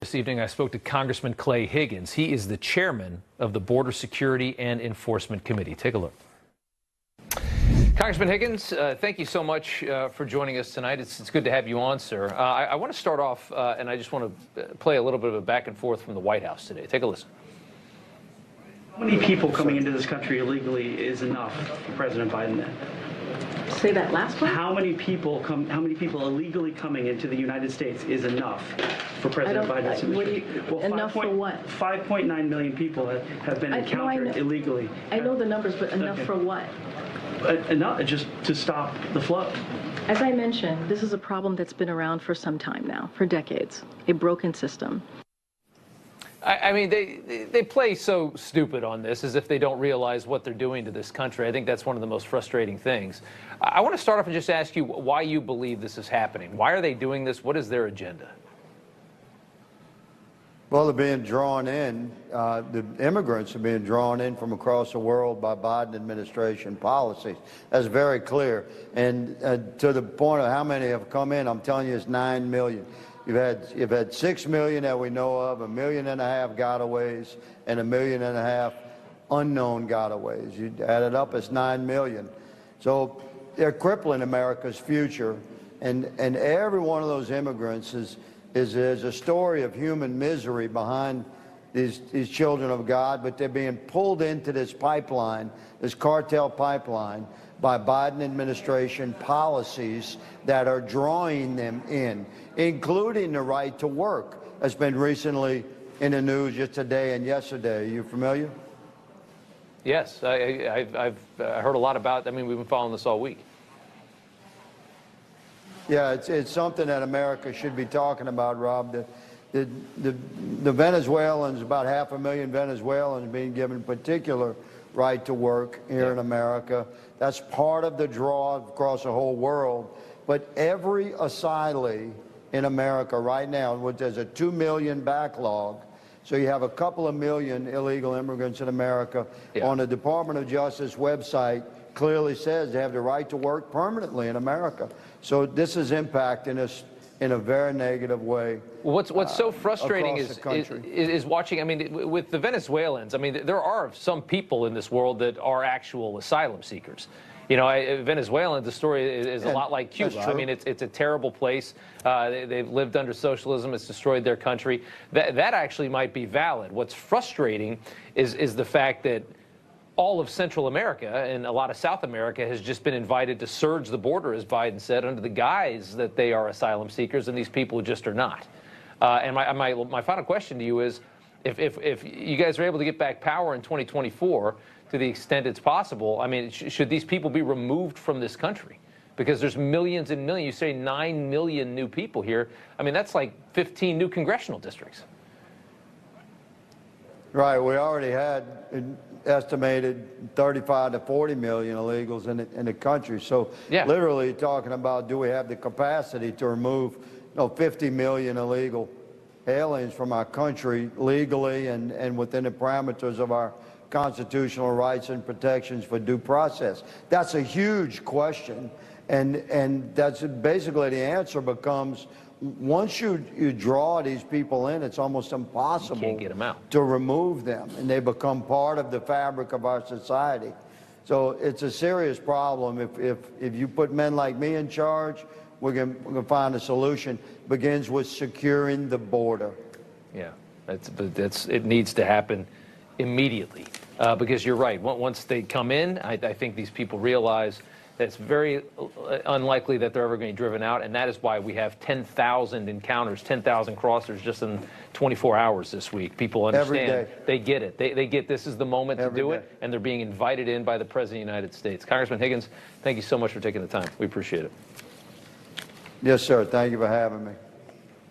This evening, I spoke to Congressman Clay Higgins. He is the chairman of the Border Security and Enforcement Committee. Take a look. Congressman Higgins, thank you so much for joining us tonight. It's good to have you on, sir. I want to start off, and I just want to play a little bit of a back and forth from the White House today. Take a listen. How many people coming into this country illegally is enough for President Biden then? Say that last one. How many people illegally coming into the United States is enough for President Biden's administration? Enough for what? 5.9 million people have been encountered illegally. I know the numbers, but enough for what? Enough just to stop the flow. As I mentioned, this is a problem that's been around for some time now, for decades, a broken system. I mean, they play so stupid on this as if they don't realize what they're doing to this country. I think that's one of the most frustrating things. I want to start off and just ask you why you believe this is happening. Why are they doing this? What is their agenda? Well, they're being drawn in. The immigrants are being drawn in from across the world by Biden administration policies. That's very clear. And to the point of how many have come in, I'm telling you, it's 9 million. You've had 6 million that we know of, 1.5 million gotaways, and 1.5 million unknown gotaways. You add it up, it's 9 million. So they're crippling America's future, and every one of those immigrants is a story of human misery behind these children of God, but they're being pulled into this pipeline, this cartel pipeline, by Biden administration policies that are drawing them in, including the right to work that's been recently in the news just today and yesterday. Are you familiar? Yes, I've heard a lot about it. I mean, we've been following this all week. Yeah, it's something that America should be talking about, Rob. The Venezuelans, about 500,000 Venezuelans being given particular right to work here in America. That's part of the draw across the whole world. But every asylee in America right now, there's a 2 million backlog. So you have a couple of million illegal immigrants in America. On the Department of Justice website, clearly says they have the right to work permanently in America. So this is impacting us in a very negative way. What's so frustrating is watching, I mean, with the Venezuelans, I mean, there are some people in this world that are actual asylum seekers. You know, Venezuela, the story is a lot like Cuba. I mean, it's a terrible place. They've lived under socialism. It's destroyed their country. That actually might be valid. What's frustrating is the fact that all of Central America and a lot of South America has just been invited to surge the border, as Biden said, under the guise that they are asylum seekers, and these people just are not. And my final question to you is, if you guys are able to get back power in 2024, to the extent it's possible, I mean, should these people be removed from this country? Because there's millions and millions. You say 9 million new people here. I mean, that's like 15 new congressional districts. Right. We already had estimated 35 to 40 million illegals in the country. So literally talking about, do we have the capacity to remove 50 million illegal aliens from our country legally and within the parameters of our constitutional rights and protections for due process? That's a huge question. And that's basically the answer becomes, once you draw these people in, it's almost impossible you can't get them out. To remove them, and they become part of the fabric of our society. So it's a serious problem. If you put men like me in charge, we're gonna find a solution. Begins with securing the border. Yeah, it needs to happen immediately, because you're right. Once they come in, I think these people realize that it's very unlikely that they're ever going to be driven out, and that is why we have 10,000 encounters, 10,000 crossers just in 24 hours this week. People understand. They get it. They get this is the moment to do it, and they're being invited in by the President of the United States. Congressman Higgins, thank you so much for taking the time. We appreciate it. Yes, sir. Thank you for having me.